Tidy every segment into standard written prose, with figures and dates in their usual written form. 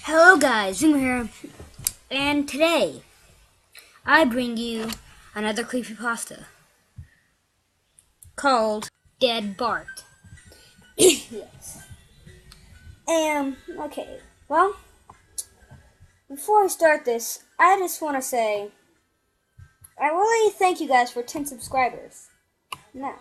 Hello guys, Zoomer here, and today I bring you another creepypasta called Dead Bart. Yes. Okay, well, before I start this, I just want to say, I really thank you guys for 10 subscribers. Now,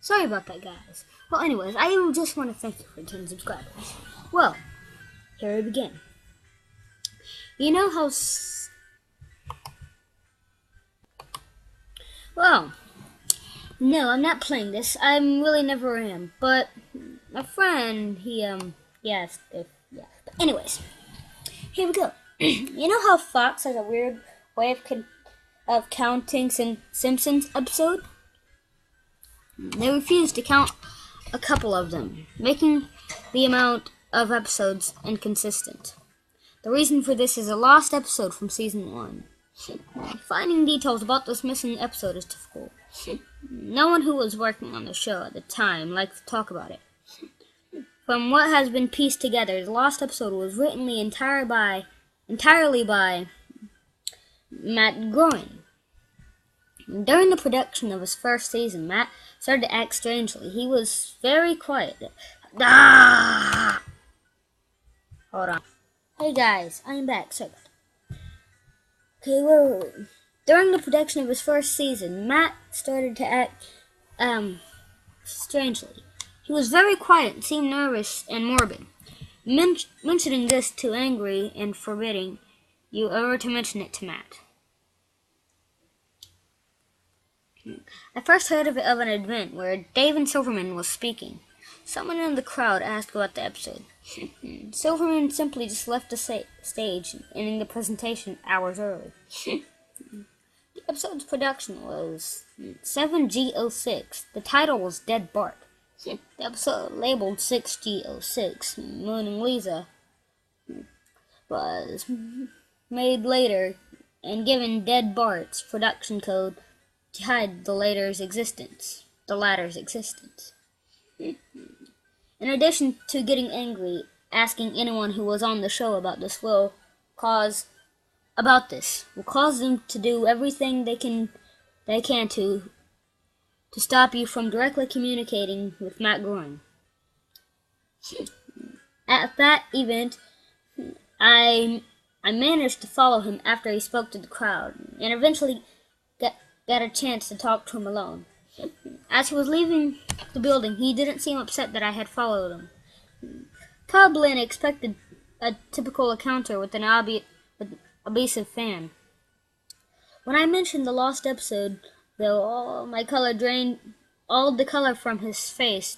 sorry about that guys. Well anyways, I just want to thank you for 10 subscribers. Well, here we begin. You know how well, no, I'm not playing this. I really never am. But my friend, yes. But anyways, here we go. You know how Fox has a weird way of counting Simpsons episode? They refuse to count a couple of them, making the amount of episodes inconsistent. The reason for this is a lost episode from season 1. Finding details about this missing episode is difficult. No one who was working on the show at the time liked to talk about it. From what has been pieced together, the lost episode was written entirely by Matt Groening. During the production of his first season, Matt started to act strangely. He was very quiet. Hold on. Hey guys, I'm back. Sorry. Okay, wait. During the production of his first season, Matt started to act, strangely. He was very quiet and seemed nervous and morbid. Mentioning this too angry and forbidding you ever to mention it to Matt. I first heard of an event where David Silverman was speaking. Someone in the crowd asked about the episode. Silverman simply just left the stage, ending the presentation hours early. The episode's production was 7G06. The title was Dead Bart. The episode labeled 6G06, Mooning Lisa, was made later and given Dead Bart's production code to hide the latter's existence. In addition to getting angry, asking anyone who was on the show about this will cause them to do everything they can to stop you from directly communicating with Matt Groening. At that event, I managed to follow him after he spoke to the crowd, and eventually got a chance to talk to him alone. As he was leaving the building, he didn't seem upset that I had followed him. Probably expected a typical encounter with an abusive fan. When I mentioned the lost episode, though, all the color from his face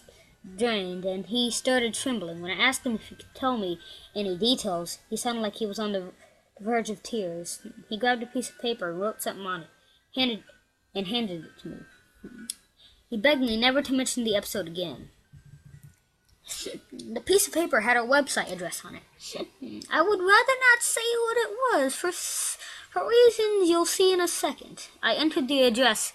drained, and he started trembling. When I asked him if he could tell me any details, he sounded like he was on the verge of tears. He grabbed a piece of paper and wrote something on it, handed it to me. He begged me never to mention the episode again. The piece of paper had a website address on it. I would rather not say what it was, for reasons you'll see in a second. I entered the address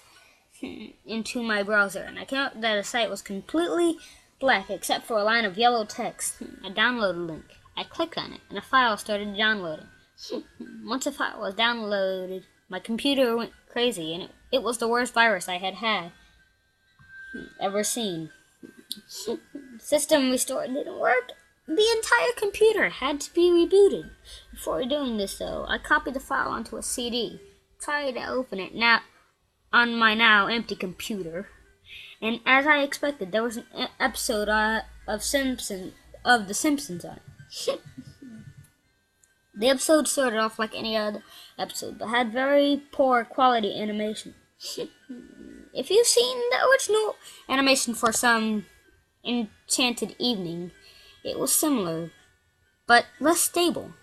into my browser, and I came up that the site was completely black except for a line of yellow text. I downloaded a link. I clicked on it, and a file started downloading. Once the file was downloaded, my computer went crazy, and it was the worst virus I had ever seen. System restore didn't work. The entire computer had to be rebooted. Before doing this, though, I copied the file onto a CD, tried to open it on my now empty computer, and as I expected, there was an episode of The Simpsons on it. The episode started off like any other episode, but had very poor quality animation. If you've seen the original animation for Some Enchanted Evening, it was similar, but less stable.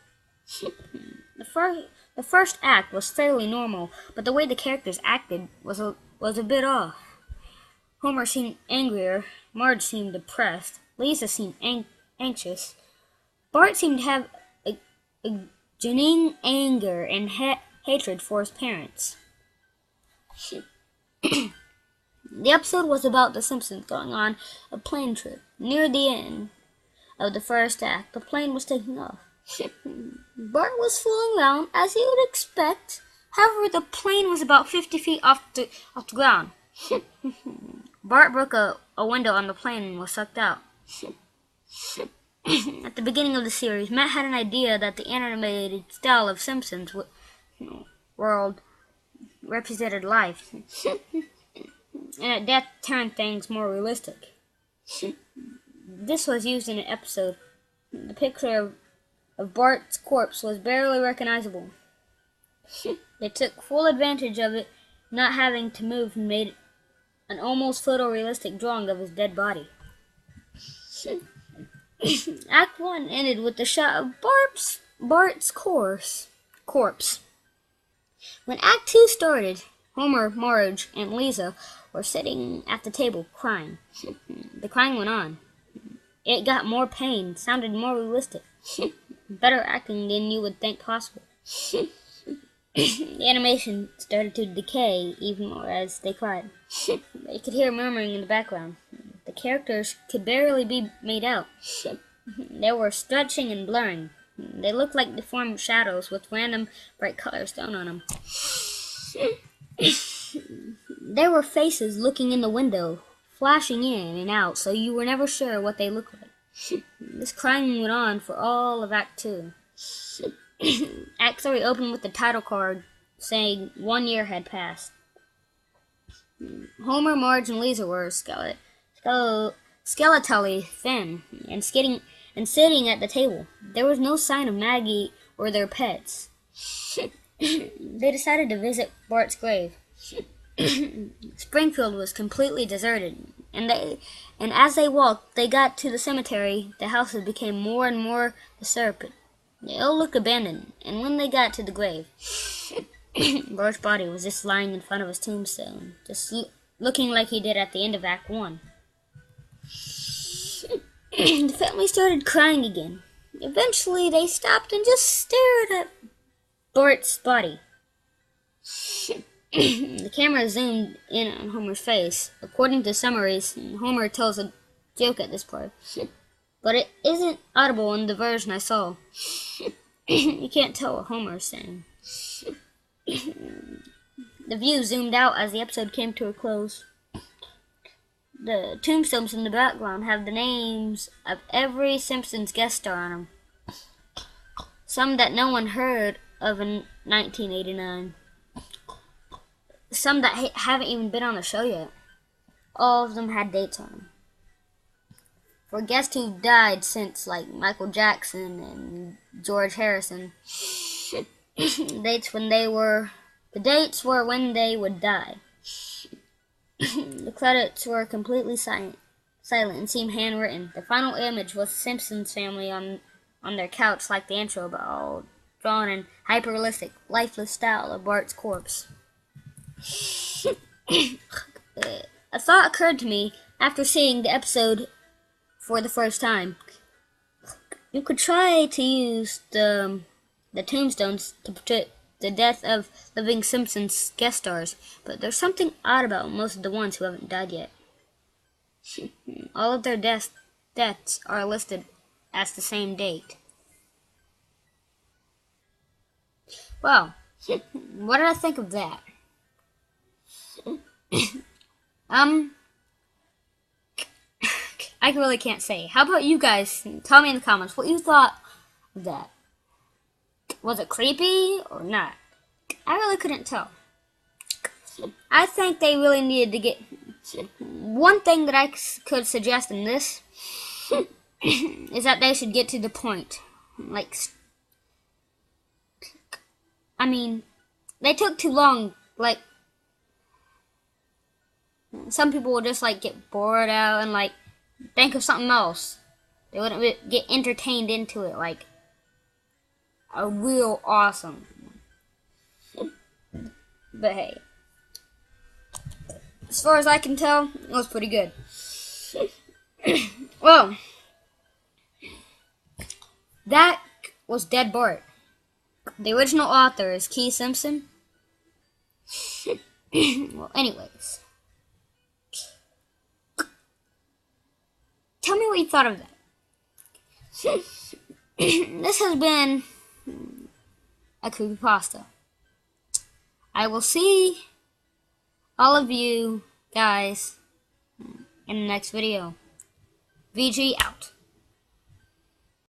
The first act was fairly normal, but the way the characters acted was a bit off. Homer seemed angrier, Marge seemed depressed, Lisa seemed anxious, Bart seemed to have a genuine anger and hatred for his parents. The episode was about the Simpsons going on a plane trip. Near the end of the first act, the plane was taking off. Bart was fooling around as you would expect. However, the plane was about 50 feet off the ground. Bart broke a window on the plane and was sucked out. At the beginning of the series, Matt had an idea that the animated style of Simpsons world represented life, and that turned things more realistic. This was used in an episode. The picture of Bart's corpse was barely recognizable. They took full advantage of it not having to move and made an almost photorealistic drawing of his dead body. Act 1 ended with the shot of Bart's corpse. When Act 2 started, Homer, Marge, and Lisa were sitting at the table crying. The crying went on. It got more pain, sounded more realistic. Better acting than you would think possible. The animation started to decay even more as they cried. You could hear murmuring in the background. The characters could barely be made out. They were stretching and blurring. They looked like deformed shadows with random bright colors thrown on them. There were faces looking in the window, flashing in and out, so you were never sure what they looked like. This crying went on for all of Act 2. Act 3 opened with the title card saying 1 year had passed. Homer, Marge, and Lisa were skeletally thin and sitting at the table. There was no sign of Maggie or their pets. They decided to visit Bart's grave. Springfield was completely deserted, and as they walked, they got to the cemetery. The houses became more and more disturbed. They all looked abandoned, and when they got to the grave, Bart's body was just lying in front of his tombstone, just looking like he did at the end of Act 1. The family started crying again. Eventually, they stopped and just stared at Bart's body. The camera zoomed in on Homer's face. According to summaries, Homer tells a joke at this part, but it isn't audible in the version I saw. You can't tell what Homer is saying. The view zoomed out as the episode came to a close. The tombstones in the background have the names of every Simpsons guest star on them. Some that no one heard of in 1989. Some that haven't even been on the show yet. All of them had dates on them. For guests who died since, like Michael Jackson and George Harrison, the dates were when they would die. The credits were completely silent and seemed handwritten. The final image was the Simpsons family on their couch, like the intro, but all drawn in hyper-realistic, lifeless style of Bart's corpse. A thought occurred to me after seeing the episode for the first time. You could try to use the tombstones to portray the death of living Simpsons guest stars, but there's something odd about most of the ones who haven't died yet. All of their deaths are listed as the same date. Well, what did I think of that? I really can't say. How about you guys? Tell me in the comments what you thought of that. Was it creepy or not? I really couldn't tell. I think they really needed to get... One thing that I could suggest in this is that they should get to the point. They took too long. Some people will just, get bored out and, think of something else. They wouldn't get entertained into it, a real awesome. But hey, as far as I can tell, it was pretty good. Well, that was Dead Bart. The original author is Keith Simpson. Well, anyways, what you thought of that. This has been a Creepypasta. I will see all of you guys in the next video. VG out.